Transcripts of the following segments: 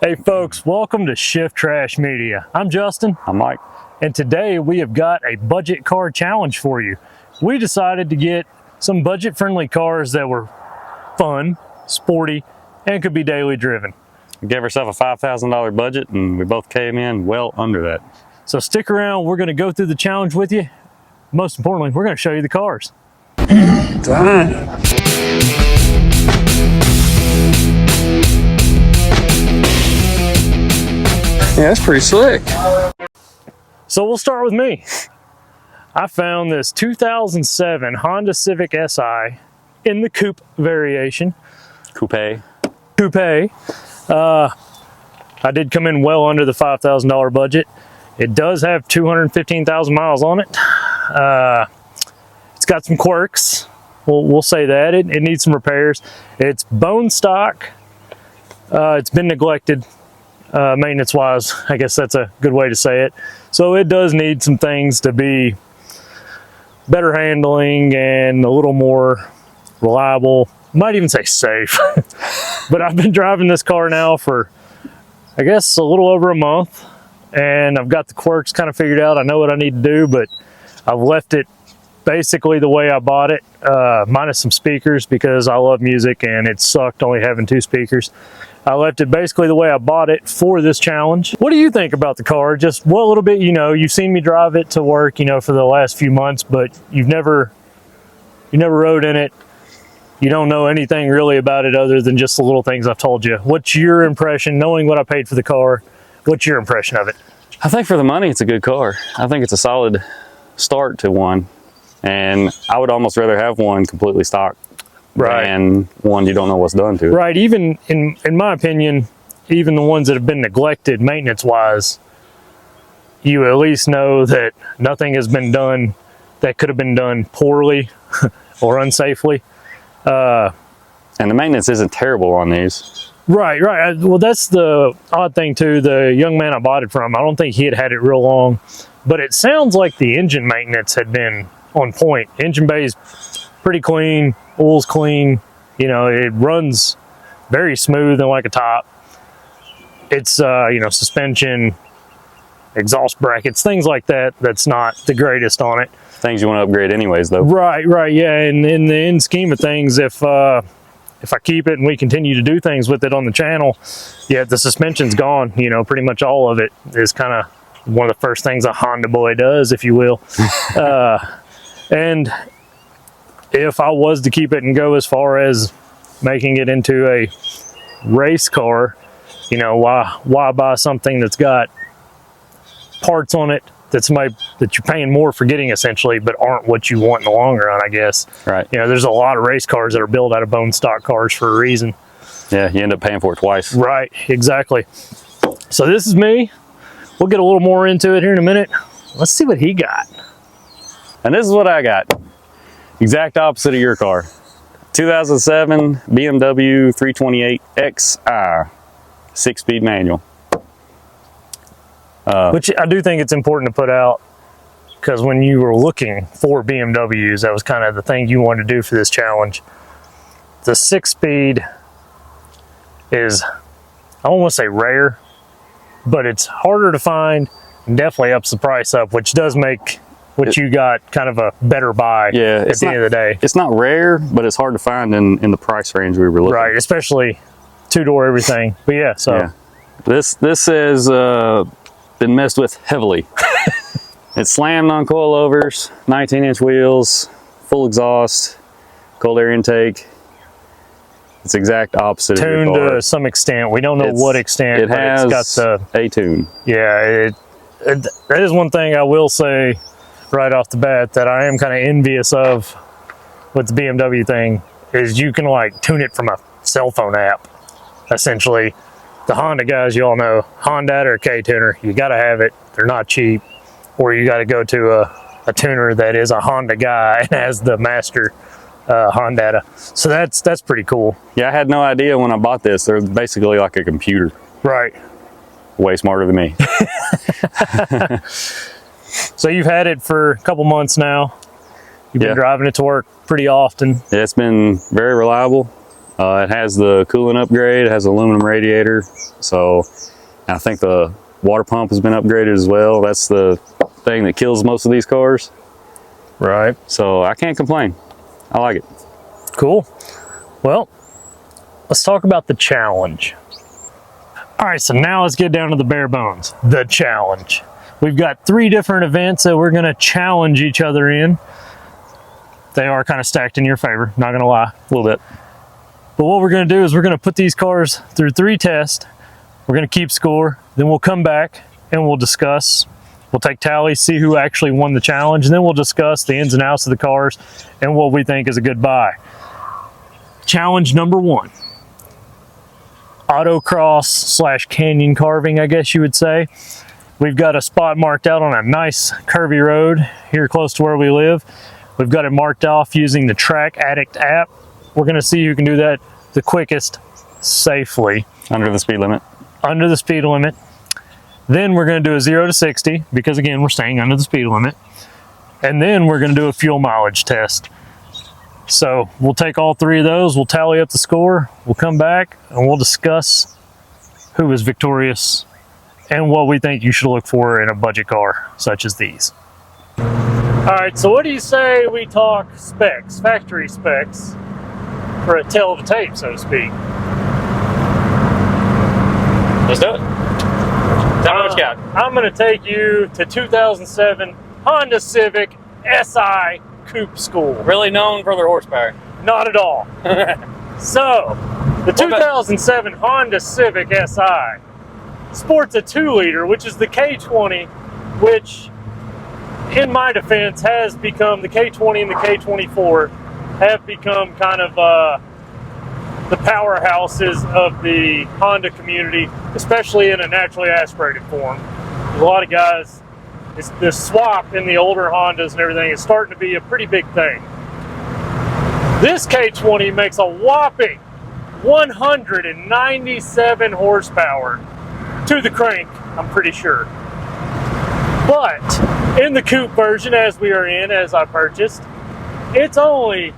Hey folks, welcome to Shift Trash Media. I'm Justin. I'm Mike. And today we have got a budget car challenge for you. We decided to get some budget-friendly cars that were fun, sporty, and could be daily driven. We gave ourselves a $5,000 budget and we both came in well under that. So stick around, we're going to go through the challenge with you. Most importantly, we're going to show you the cars. Done. Yeah, that's pretty slick. So we'll start with me. I found this 2007 Honda Civic Si in the coupe variation. Coupe. I did come in well under the $5,000 budget. It does have 215,000 miles on it. It's got some quirks. We'll say that. It needs some repairs. It's bone stock. It's been neglected. Maintenance wise, I guess that's a good way to say it. So it does need some things to be better handling and a little more reliable. Might even say safe. But I've been driving this car now for, I guess, a little over a month, and I've got the quirks kind of figured out. I know what I need to do, but I've left it basically the way I bought it, minus some speakers because I love music and it sucked only having 2 speakers. I left it basically the way I bought it for this challenge. What do you think about the car? Just a little bit, you've seen me drive it to work, for the last few months, but you never rode in it. You don't know anything really about it other than just the little things I've told you. What's your impression, knowing what I paid for the car? What's your impression of it? I think for the money, it's a good car. I think it's a solid start to one. And I would almost rather have one completely stock than one you don't know what's done to it. Right. Even in my opinion, even the ones that have been neglected maintenance wise, you at least know that nothing has been done that could have been done poorly or unsafely. And the maintenance isn't terrible on these. Right. Well, that's the odd thing too. The young man I bought it from, I don't think he had it real long, but it sounds like the engine maintenance had been on point. Engine bay's pretty clean, oil's clean, it runs very smooth and like a top. It's suspension, exhaust brackets, things like that, that's not the greatest on it. Things you want to upgrade anyways though. Right, yeah, and in the end scheme of things, if I keep it and we continue to do things with it on the channel, yeah, the suspension's gone. Pretty much all of it is kind of one of the first things a Honda boy does, if you will. And if I was to keep it and go as far as making it into a race car, why buy something that's got parts on it that you're paying more for getting essentially, but aren't what you want in the long run, I guess. Right. There's a lot of race cars that are built out of bone stock cars for a reason. Yeah, you end up paying for it twice. Right, exactly. So this is me. We'll get a little more into it here in a minute. Let's see what he got. And this is what I got. Exact opposite of your car. 2007 BMW 328xi, 6-speed manual. Which I do think it's important to put out, because when you were looking for BMWs, that was kind of the thing you wanted to do for this challenge. The 6-speed is, I don't want to say rare, but it's harder to find and definitely ups the price up, which does make what you got kind of a better buy at the end of the day. It's not rare, but it's hard to find in the price range we were looking. Right, especially 2-door everything. But yeah, so. Yeah. This has been messed with heavily. It's slammed on coilovers, 19-inch wheels, full exhaust, cold air intake. It's exact opposite tuned of your car. To some extent. We don't know what extent. It has it's got a tune. Yeah, that is one thing I will say right off the bat that I am kind of envious of with the BMW thing, is you can like tune it from a cell phone app. Essentially, the Honda guys, you all know, Honda or K-tuner, you got to have it. They're not cheap. Or you got to go to a tuner that is a Honda guy and has the master Honda. So that's pretty cool. Yeah, I had no idea when I bought this. They're basically like a computer. Right. Way smarter than me. So you've had it for a couple months now. You've been driving it to work pretty often. Yeah, it's been very reliable. It has the coolant upgrade, it has aluminum radiator, so I think the water pump has been upgraded as well. That's the thing that kills most of these cars. Right. So I can't complain. I like it. Cool. Well, let's talk about the challenge. All right, so now let's get down to the bare bones, the challenge. We've got 3 different events that we're gonna challenge each other in. They are kind of stacked in your favor, not gonna lie, a little bit. But what we're gonna do is we're gonna put these cars through 3 tests. We're gonna keep score, then we'll come back and we'll discuss. We'll take tallies, see who actually won the challenge, and then we'll discuss the ins and outs of the cars and what we think is a good buy. Challenge number 1. Autocross / canyon carving, I guess you would say. We've got a spot marked out on a nice curvy road here close to where we live. We've got it marked off using the Track Addict app. We're gonna see who can do that the quickest safely. Under the speed limit. Under the speed limit. Then we're gonna do a 0 to 60 because again, we're staying under the speed limit. And then we're gonna do a fuel mileage test. So we'll take all 3 of those, we'll tally up the score, we'll come back and we'll discuss who is victorious and what we think you should look for in a budget car such as these. All right, so what do you say we talk specs, factory specs, for a tale of a tape, so to speak? Let's do it. Tell me what you got. I'm gonna take you to 2007 Honda Civic SI Coupe School. Really known for their horsepower. Not at all. So, the 2007 Honda Civic SI sports a 2-liter, which is the K20, which, in my defense, has become, the K20 and the K24 have become kind of the powerhouses of the Honda community, especially in a naturally aspirated form. There's a lot of guys, the swap in the older Hondas and everything is starting to be a pretty big thing. This K20 makes a whopping 197 horsepower to the crank, I'm pretty sure. But in the coupe version, as we are in, as I purchased, it's only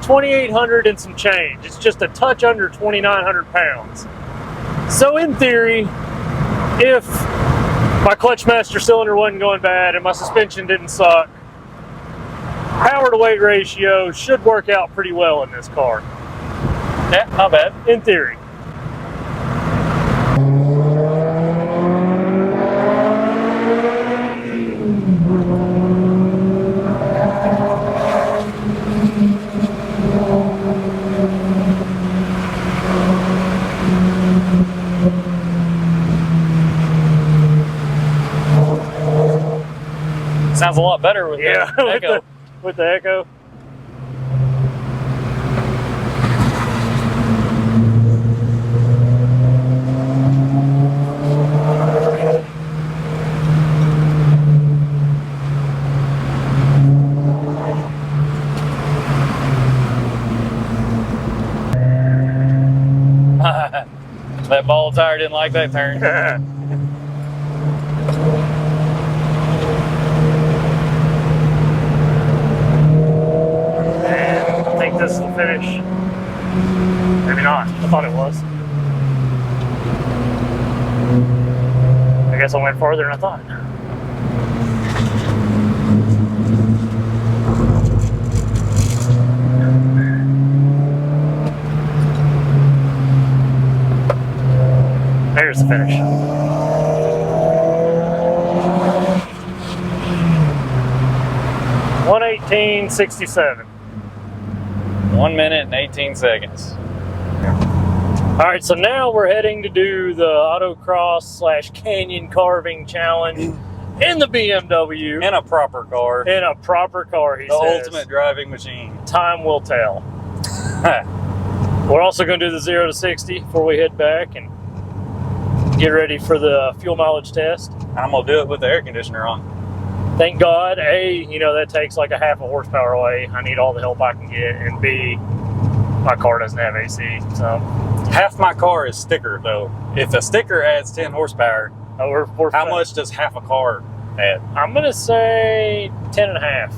2,800 and some change. It's just a touch under 2,900 pounds. So in theory, if my clutch master cylinder wasn't going bad and my suspension didn't suck, power to weight ratio should work out pretty well in this car. Yeah, not bad. In theory. Sounds a lot better with the Echo. with the Echo. That ball tire didn't like that turn. I think this will finish. Maybe not. I thought it was. I guess I went farther than I thought. There's the finish. $1:18.67. 1 minute and 18 seconds. All right, so now we're heading to do the autocross / canyon carving challenge in the BMW. In a proper car. In a proper car, he says. The ultimate driving machine. Time will tell. We're also going to do the 0 to 60 before we head back and get ready for the fuel mileage test. I'm going to do it with the air conditioner on. Thank God, A, you know, that takes like a half a horsepower away. I need all the help I can get. And B, my car doesn't have AC, so. Half my car is sticker, though. If a sticker adds 10 horsepower, how much does half a car add? I'm going to say 10 and a half.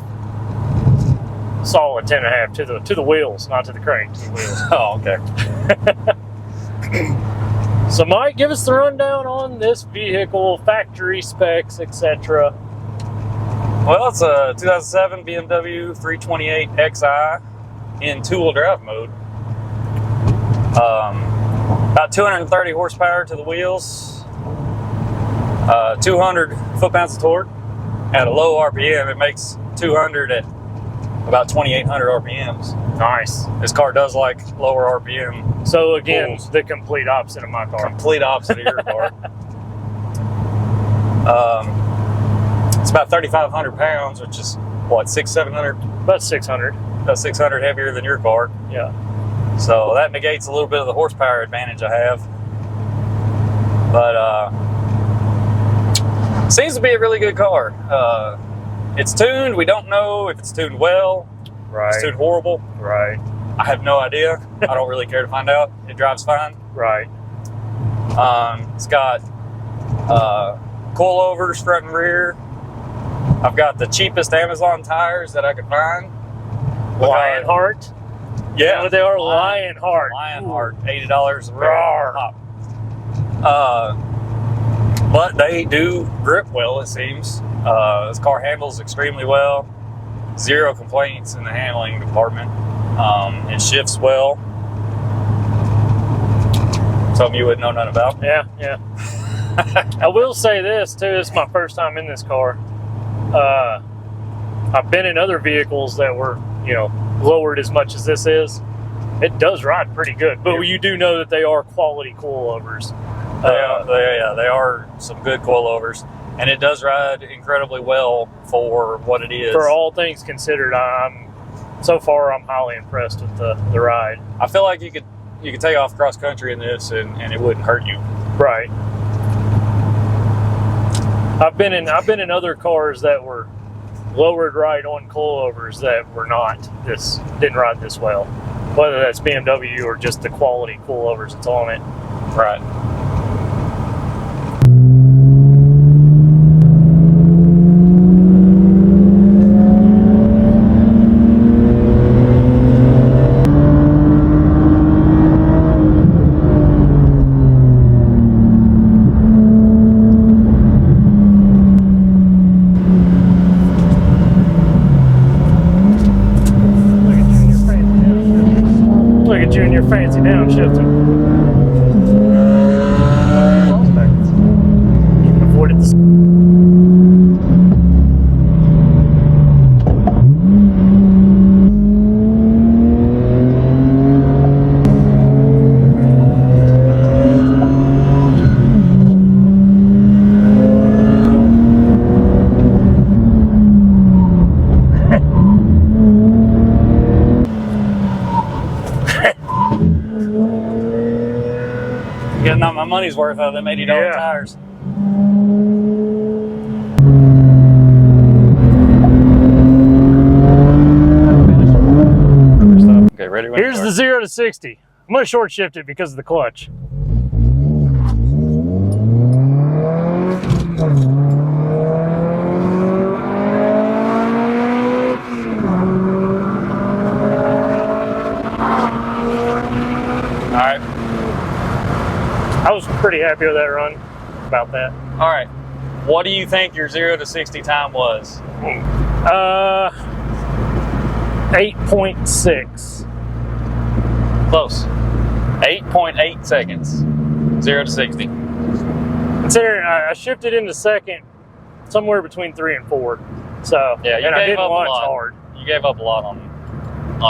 solid 10.5 to the wheels, not to the crank, to the wheels. Oh, okay. So Mike, give us the rundown on this vehicle, factory specs, etc. Well, it's a 2007 BMW 328xi in two-wheel drive mode. About 230 horsepower to the wheels, 200 foot-pounds of torque. At a low RPM, it makes 200 at about 2,800 RPMs. Nice. This car does like lower RPM. So again, pulls. the complete opposite of my car. Complete opposite of your car. It's about 3,500 pounds, which is what, 700? About 600. About 600 heavier than your car. Yeah. So that negates a little bit of the horsepower advantage I have. But seems to be a really good car. It's tuned. We don't know if it's tuned well. Right. It's tuned horrible. Right. I have no idea. I don't really care to find out. It drives fine. Right. It's got coilovers front and rear. I've got the cheapest Amazon tires that I could find. Lionheart. Yeah, What they are, Lionheart. Lionheart, $80 a Rawr. pop. But they do grip well, it seems. This car handles extremely well. Zero complaints in the handling department. It shifts well. Something you wouldn't know nothing about. Yeah, yeah. I will say this too, this is my first time in this car. I've been in other vehicles that were, lowered as much as this is. It does ride pretty good, but you do know that they are quality coilovers. They are some good coilovers, and it does ride incredibly well for what it is. For all things considered, so far I'm highly impressed with the ride. I feel like you could take off cross country in this, and it wouldn't hurt you. Right. I've been in other cars that were lowered right on coilovers that were didn't ride this well. Whether that's BMW or just the quality coilovers that's on it. Right. Look at you and your fancy downshifting. You can afford it. Getting out my money's worth out of them $80 Yeah. tires. Okay, ready? when you Here's are. the 0 to 60. I'm going to short shift it because of the clutch. All right. I was pretty happy with that run about that. All right. What do you think your 0 to 60 time was? 8.6. Close. 8.8 seconds. 0 to 60. Considering I shifted into second somewhere between 3 and 4. So, Yeah, you and I gave didn't up a launch lot. hard. You gave up a lot on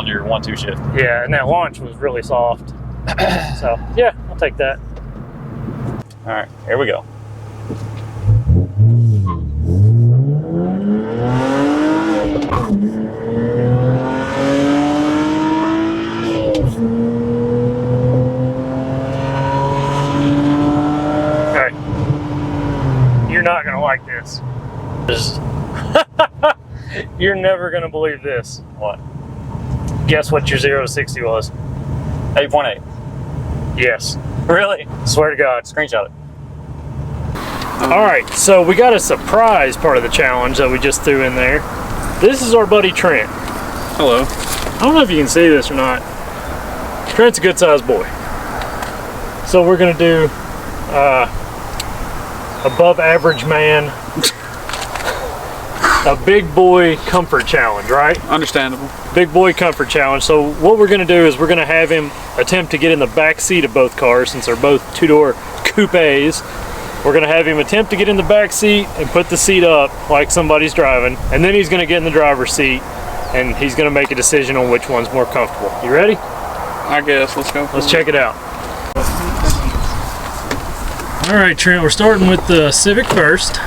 your 1-2 shift. Yeah, and that launch was really soft. So, yeah, I'll take that. All right, here we go. Okay. You're not going to like this. You're never going to believe this. What? Guess what your 0 to 60 was? 8.8. Yes. Really? Swear to God. Screenshot it. All right, so we got a surprise part of the challenge that we just threw in there. This is our buddy Trent. Hello. I don't know if you can see this or not. Trent's a good sized boy. So we're gonna do above average man, a big boy comfort challenge, right? Understandable. Big boy comfort challenge. So what we're gonna do is we're gonna have him attempt to get in the back seat of both cars since they're both two-door coupes. We're gonna have him attempt to get in the back seat and put the seat up like somebody's driving, and then he's gonna get in the driver's seat and he's gonna make a decision on which one's more comfortable. You ready? I guess. Let's go. Let's check it out. All right, Trent, we're starting with the Civic first.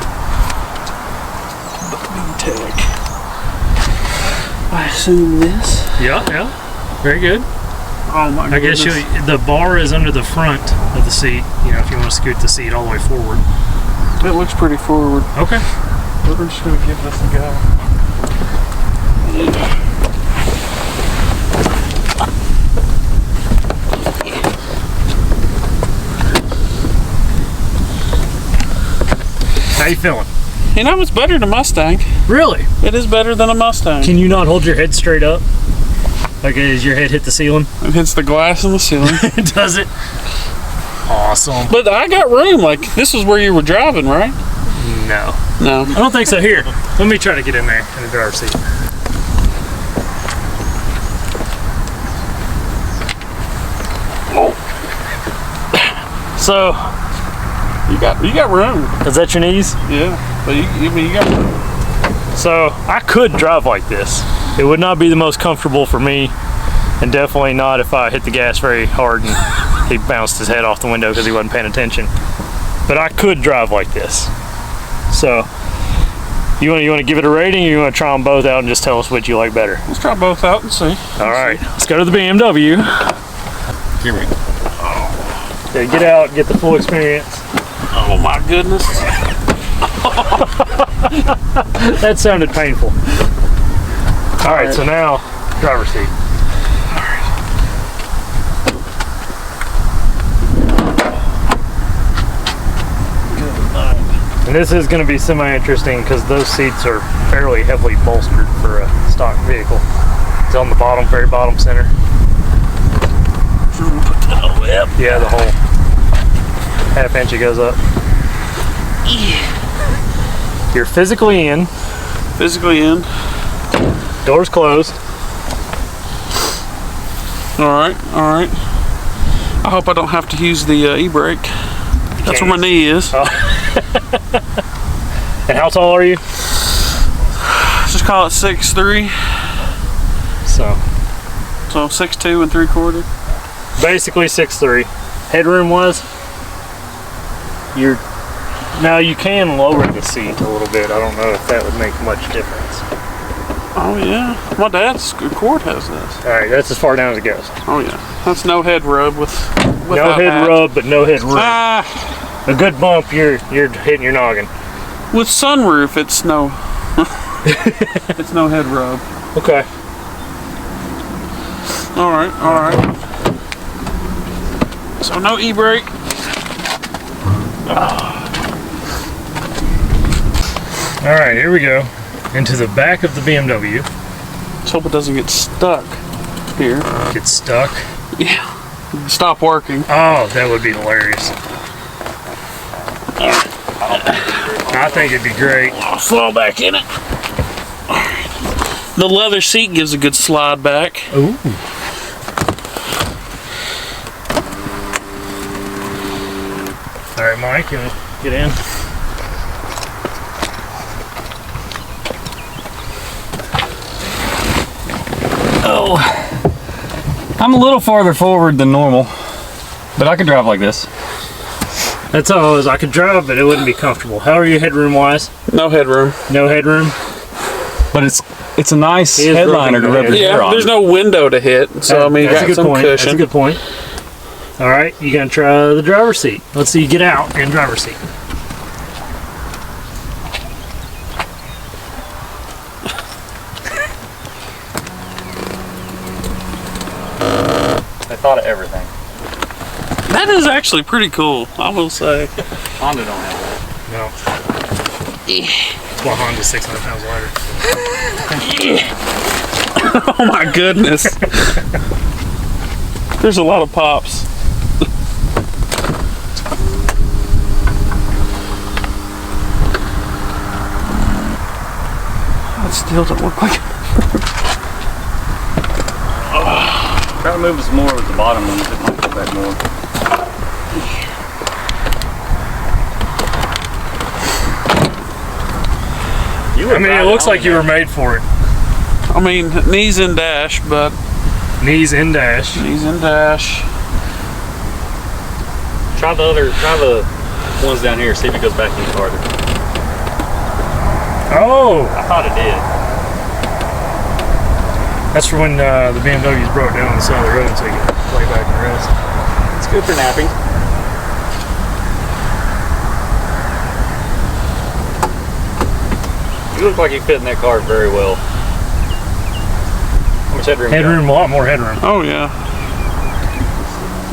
I assume this. Yeah. Very good. Oh my I guess the bar is under the front of the seat, you know, if you want to scoot the seat all the way forward. It looks pretty forward. Okay. We're just going to give this a go. How you feeling? You know, it's better than a Mustang. Really? It is better than a Mustang. Can you not hold your head straight up? Like, as your head hit the ceiling? It hits the glass in the ceiling. Does it? Awesome. But I got room. Like, this is where you were driving, right? No. No. I don't think so. Here, let me try to get in there in the driver's seat. So, You got room. is that your knees? Yeah. But you got room. So, I could drive like this. It would not be the most comfortable for me, and definitely not if I hit the gas very hard and he bounced his head off the window because he wasn't paying attention. But I could drive like this. So, you want to give it a rating, or you want to try them both out and just tell us what you like better? Let's try both out and see. All right, let's go to the BMW. Here we go. Okay, get out, get the full experience. Oh my goodness. That sounded painful. All right, so now, driver's seat. And this is going to be semi-interesting because those seats are fairly heavily bolstered for a stock vehicle. It's on the bottom, very bottom center. Put that all the way up. Yeah, the whole half inch it goes up. You're physically in. Physically in. Doors closed. Alright, alright. I hope I don't have to use the e-brake. That's where my knee is. Oh. And how tall are you? Just call it 6'3". So 6'2" and 3/4. basically 6'3". Headroom wise, now you can lower the seat a little bit. I don't know if that would make much difference. Oh yeah, my dad's Accord has this. All right, that's as far down as it goes. Oh yeah, that's no head rub with No head rub, but no head room. Ah, A good bump, you're hitting your noggin. with sunroof, it's no, it's no head rub. Okay. All right, all right. So no e-brake. All right, here we go. Into the back of the BMW. Let's hope it doesn't get stuck here. Get stuck. Yeah. Stop working. Oh, that would be hilarious. I think it'd be great. I'll fall back in it. The leather seat gives a good slide back. Ooh. All right, Mike, you wanna get in? Oh, I'm a little farther forward than normal, but I could drive like this. That's all it was. I could drive, but it wouldn't be comfortable. How are you headroom wise? No headroom. No headroom? But it's a nice It is headliner to broken rub your Yeah, hair on. there's no window to hit, so I mean, you That's a got good some point. cushion. That's a good point. All right, you gonna try the driver's seat. Let's see you get out and driver's seat. I thought of everything. That is actually pretty cool, I will say. Honda don't have No. That's why Honda's 600 pounds lighter. Oh my goodness. There's a lot of pops. That still don't look like it. Try to move us more with the bottom one, if it might go back more. I mean, it looks like you were made for it. I mean, knees in dash, but... Knees in dash. Knees in dash. Try the ones down here, see if it goes back any farther. Oh! I thought it did. That's for when the BMWs broke down on the side of the road so you can play back and rest. It's good for napping. You look like you fit in that car very well. How much headroom? Headroom, a lot more headroom. Oh, yeah.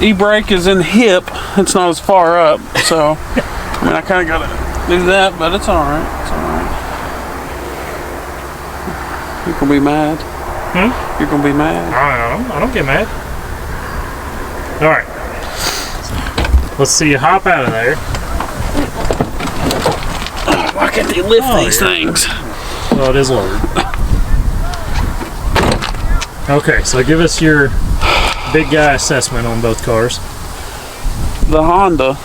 E-brake is in hip. It's not as far up, so... I mean, I kind of got to do that, but it's all right. It's all right. You're going to be mad. You're going to be mad. I don't get mad. All right. Let's see you hop out of there. Why can't they lift these things? Well, it is lowered. Okay, so give us your big guy assessment on both cars. The Honda,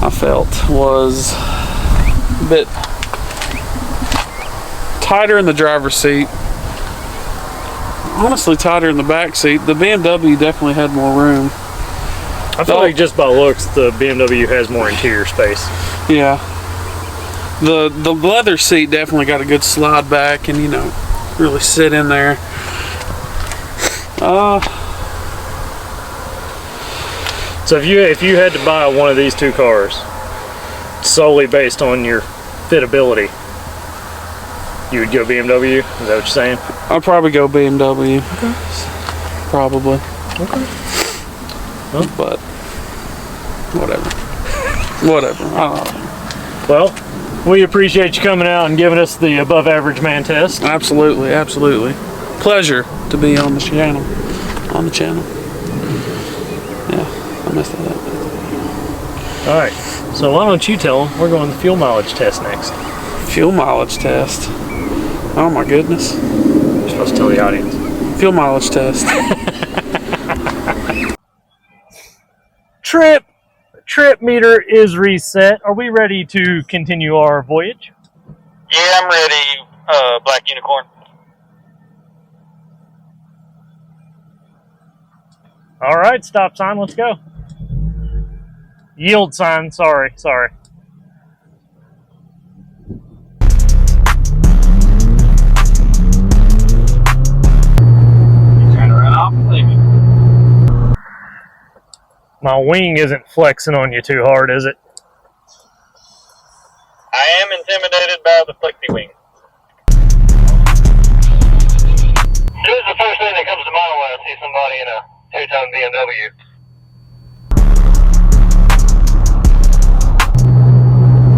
I felt, was a bit tighter in the driver's seat. Honestly, tighter in the back seat. The BMW definitely had more room. I feel like just by looks, the BMW has more interior space. Yeah. The leather seat definitely got a good slide back and, you know, really sit in there. So if you had to buy one of these two cars solely based on your fitability, you would go BMW? Is that what you're saying? I'd probably go BMW. Okay. Probably. Okay. Well, but whatever. Whatever. I don't know. Well, we appreciate you coming out and giving us the above average man test. Absolutely, absolutely. Pleasure to be on the channel. On the channel. Yeah, I messed that up. All right. So why don't you tell them we're going the fuel mileage test next? Fuel mileage test. Oh my goodness. You're supposed to tell the audience. Fuel mileage test. Trip meter is reset. Are we ready to continue our voyage? Yeah, I'm ready, Black Unicorn. All right, stop sign, let's go. Yield sign, sorry. Trying to run off and leave me. My wing isn't flexing on you too hard, is it? I am intimidated by the flexi wing. This is the first thing that comes to mind when I see somebody in a two-ton BMW.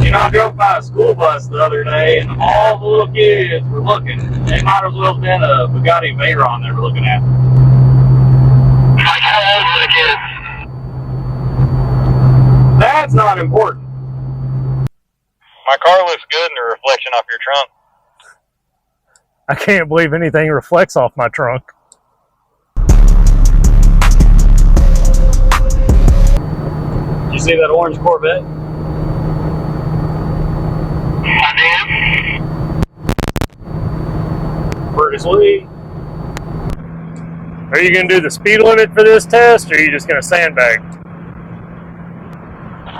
You know, I drove by a school bus the other day, and all the little kids were looking. They might as well have been a Bugatti Veyron they were looking at. Like, how old were the kids? That's not important. My car looks good in the reflection off your trunk. I can't believe anything reflects off my trunk. Did you see that orange Corvette? I did. Pretty sweet. Are you going to do the speed limit for this test, or are you just going to sandbag?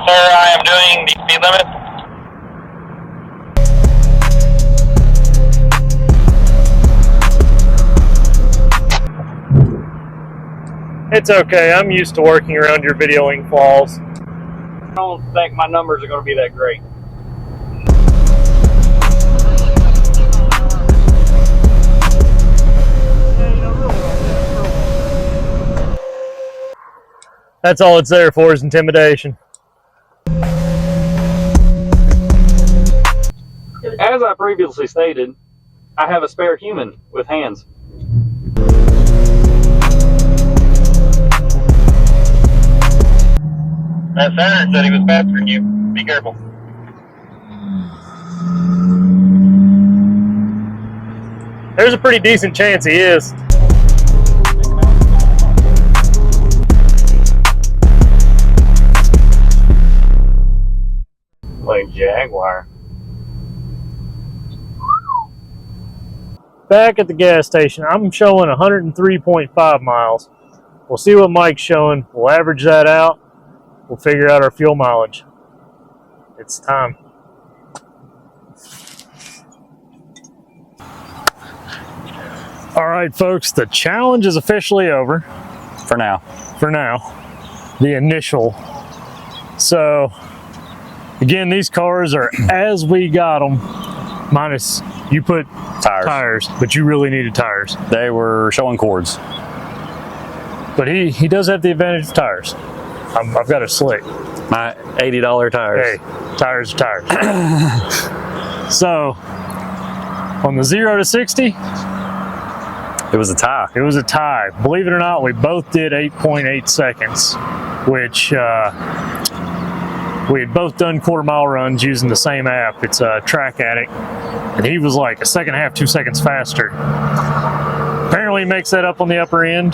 Sir, I am doing the speed limit. It's okay, I'm used to working around your videoing flaws. I don't think my numbers are going to be that great. That's all it's there for, is intimidation. As I previously stated, I have a spare human with hands. That Saturn said he was faster than you. Be careful. There's a pretty decent chance he is. Like Jaguar. Back at the gas station, I'm showing 103.5 miles. We'll see what Mike's showing. We'll average that out. We'll figure out our fuel mileage. It's time. All right, folks, the challenge is officially over. For now. For now. The initial. So, again, these cars are as we got them, minus you put tires, but you really needed tires. They were showing cords. But he does have the advantage of tires. I've got a slick. My $80 tires. Hey, tires are tires. So, on the 0 to 60, it was a tie. It was a tie. Believe it or not, we both did 8.8 seconds, which we had both done quarter-mile runs using the same app. It's Track Addict, and he was like a second and a half, 2 seconds faster. Apparently, he makes that up on the upper end.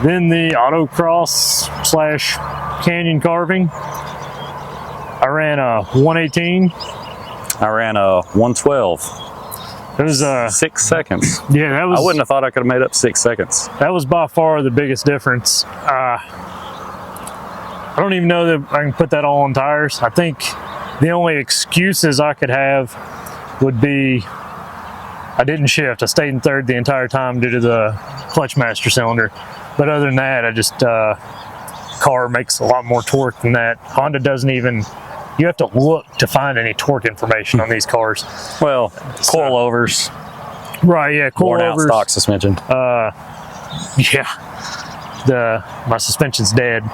Then the autocross / canyon carving, I ran a 118. I ran a 112. It was 6 seconds. Yeah, that was. I wouldn't have thought I could have made up 6 seconds. That was by far the biggest difference. I don't even know that I can put that all on tires. I think the only excuses I could have would be I didn't shift. I stayed in third the entire time due to the clutch master cylinder. But other than that, I just car makes a lot more torque than that. Honda doesn't even. You have to look to find any torque information on these cars. Well, coilovers. Right, yeah, Worn out coilovers. stock suspension. Yeah, my suspension's dead.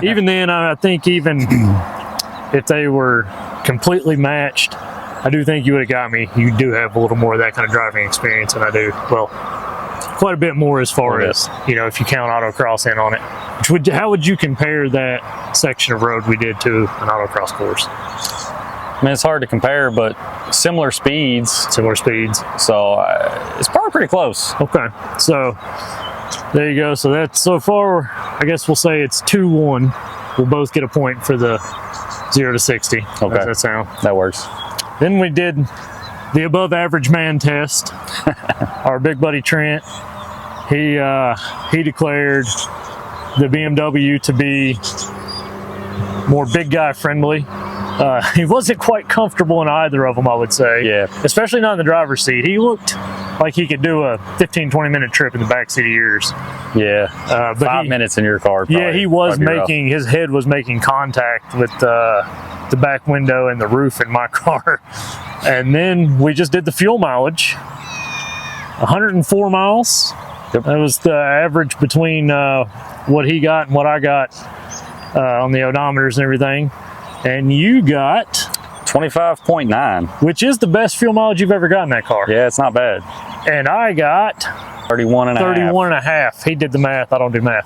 Even then, I think even if they were completely matched, I do think you would have got me. You do have a little more of that kind of driving experience than I do. Well, quite a bit more as far as, if you count autocross in on it. How would you compare that section of road we did to an autocross course? I mean, it's hard to compare, but similar speeds. Similar speeds. So it's probably pretty close. Okay, so there you go. So that's so far, I guess we'll say it's 2-1. We'll both get a point for the 0 to 60. Okay. How does that sound? That works. Then we did the above average man test. Our big buddy Trent, he declared the BMW to be more big guy friendly. He wasn't quite comfortable in either of them, I would say. Yeah. Especially not in the driver's seat. He looked like he could do a 15-20 minute trip in the backseat of yours. Yeah. But 5 minutes in your car. Yeah, he was making, his head was making contact with the back window and the roof in my car. And then we just did the fuel mileage. 104 miles. Yep. That was the average between what he got and what I got on the odometers and everything. And you got 25.9, which is the best fuel mileage you've ever got in that car. Yeah, it's not bad. And I got 31 and a half. He did the math. I don't do math.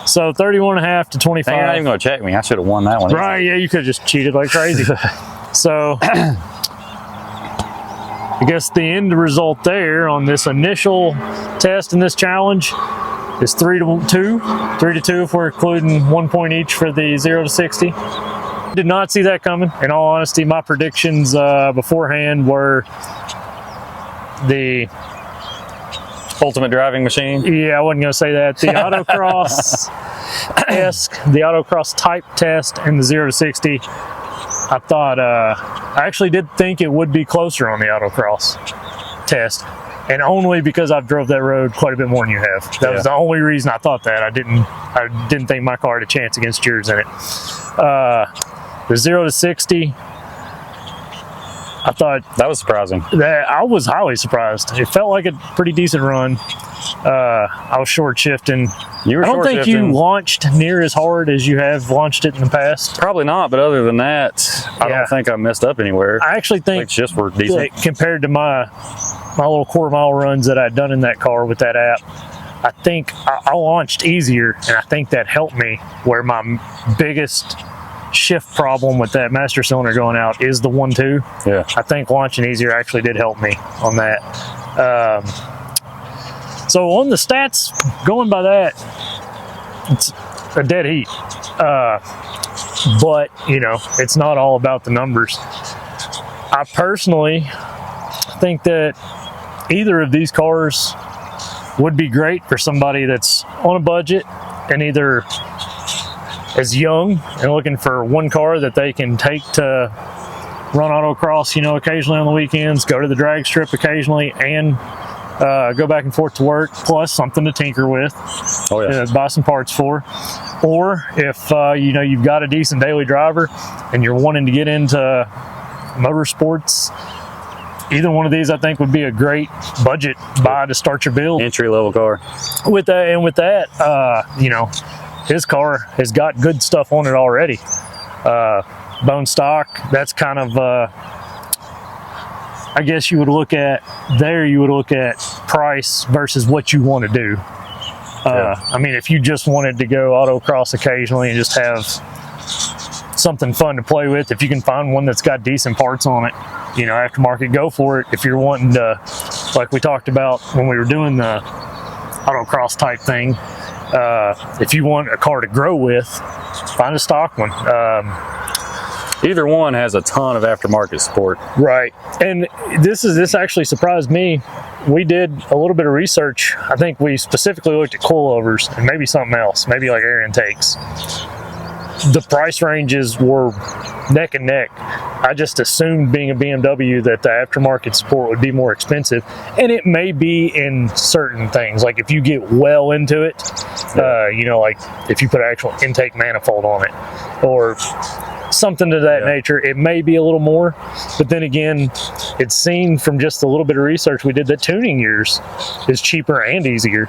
So 31 and a half to 25. You're not even going to check me. I should have won that one. Right, yeah, you could have just cheated like crazy. So I guess the end result there on this initial test in this challenge is 3-2. 3-2 if we're including 1 point each for the 0 to 60. Did not see that coming. In all honesty, my predictions beforehand were the Ultimate driving machine. Yeah, I wasn't going to say that. The the autocross type test and the 0 to 60. I thought, I actually did think it would be closer on the autocross test. And only because I've drove that road quite a bit more than you have. That was the only reason I thought that. I didn't think my car had a chance against yours in it. The 0 to 60, I thought that was surprising. that I was highly surprised. It felt like a pretty decent run. I was short shifting. You were I don't think short-shifting. you launched near as hard as you have launched it in the past. Probably not, but other than that, I Yeah. don't think I messed up anywhere. I actually think Like, shifts were decent. that compared to my little quarter mile runs that I'd done in that car with that app, I think I launched easier, and I think that helped me. Where my biggest shift problem with that master cylinder going out is the 1.2. Yeah. I think launching easier actually did help me on that. So on the stats, going by that, it's a dead heat. But, you know, it's not all about the numbers. I personally think that either of these cars would be great for somebody that's on a budget and either is young and looking for one car that they can take to run autocross, you know, occasionally on the weekends, go to the drag strip occasionally, and go back and forth to work, plus something to tinker with, Oh yeah. buy some parts for. Or if you know, you've got a decent daily driver and you're wanting to get into motorsports, either one of these I think would be a great budget buy to start your build. Entry level car. With that, you know, his car has got good stuff on it already. Bone stock, that's kind of I guess you would look at price versus what you want to do. I mean, if you just wanted to go autocross occasionally and just have something fun to play with, if you can find one that's got decent parts on it, you know, aftermarket, go for it. If you're wanting to, like we talked about when we were doing the autocross type thing, if you want a car to grow with, find a stock one. Either one has a ton of aftermarket support. Right. And this actually surprised me. We did a little bit of research. I think we specifically looked at coilovers and maybe something else, maybe like air intakes. The price ranges were neck and neck. I just assumed, being a BMW, that the aftermarket support would be more expensive, and it may be in certain things. Like if you get well into it, you know, like if you put an actual intake manifold on it or something to that nature, it may be a little more. But then again, it's seen from just a little bit of research we did that tuning yours is cheaper and easier.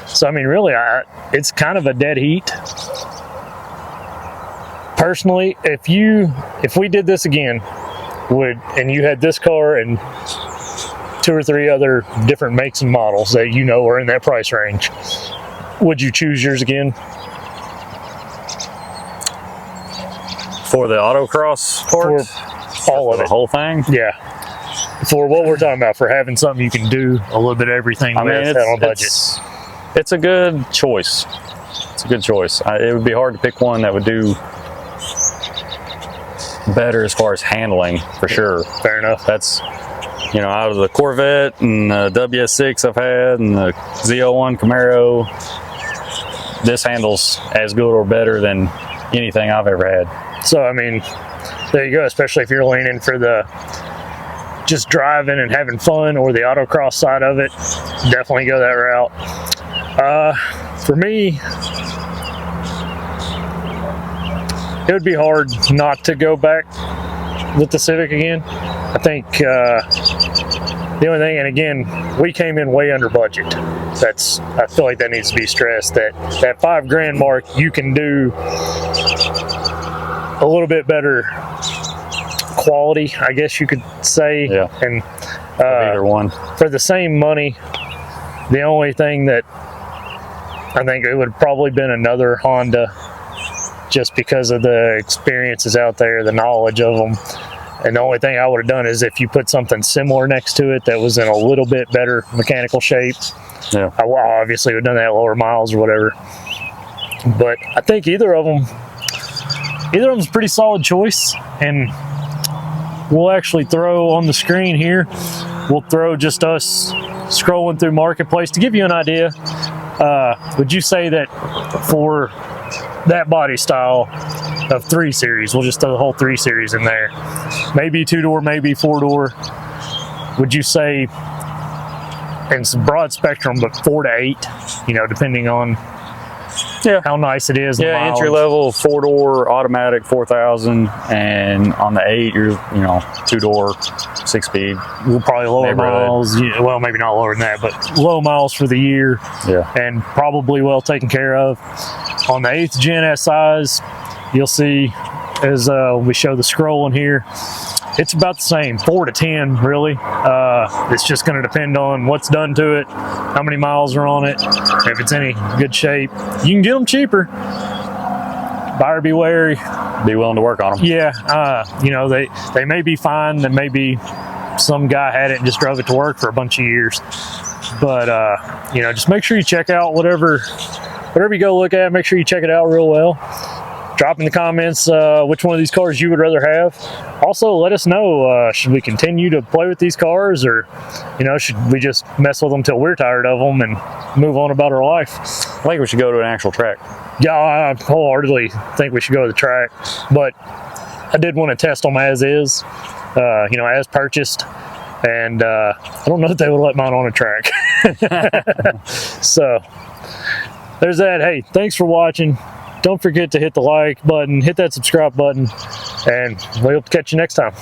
So I mean, really, it's kind of a dead heat. Personally, if we did this again, and you had this car and 2 or 3 other different makes and models that you know are in that price range, would you choose yours again? For the autocross part? For all of the it. whole thing? Yeah. For what we're talking about, for having something you can do a little bit of everything I mean, with on a budget. It's a good choice. It's a good choice. It would be hard to pick one that would do better as far as handling, for sure. Fair enough. That's, you know, out of the Corvette and the WS6 I've had and the Z01 Camaro, this handles as good or better than anything I've ever had. So, I mean, there you go, especially if you're leaning for the just driving and having fun or the autocross side of it, definitely go that route. For me, it would be hard not to go back with the Civic again. I think the only thing, and again, we came in way under budget. I feel like that needs to be stressed, that $5,000 mark, you can do a little bit better quality, I guess you could say. Yeah. And Either one. for the same money, the only thing that I think it would have probably been another Honda, just because of the experiences out there, the knowledge of them. And the only thing I would have done is if you put something similar next to it that was in a little bit better mechanical shape, Yeah. I obviously would have done that at lower miles or whatever. But I think either of them's a pretty solid choice. And we'll actually throw on the screen here, we'll throw just us scrolling through Marketplace to give you an idea. Would you say that for that body style of 3 Series, we'll just throw the whole 3 Series in there, maybe 2-door, maybe 4-door, would you say, and it's a broad spectrum, but 4 to 8, you know, depending on how nice it is. Yeah, entry level 4-door automatic 4,000, and on the 8, you're 2-door 6-speed. We'll probably lower miles. Well, maybe not lower than that, but low miles for the year. Yeah, and probably well taken care of. On the 8th gen SIs, you'll see as we show the scroll in here, it's about the same, 4 to 10 really. It's just going to depend on what's done to it, how many miles are on it, if it's any good shape. You can get them cheaper. Buyer beware. be willing to work on them. Yeah, they may be fine, and maybe some guy had it and just drove it to work for a bunch of years. But just make sure you check out whatever you go look at. Make sure you check it out real well. Drop in the comments which one of these cars you would rather have. Also, let us know, should we continue to play with these cars, or should we just mess with them till we're tired of them and move on about our life? I think we should go to an actual track. Yeah, I wholeheartedly think we should go to the track, but I did want to test them as is, as purchased, and I don't know if they would let mine on a track. So there's that. Hey, thanks for watching. Don't forget to hit the like button, hit that subscribe button, and we'll catch you next time.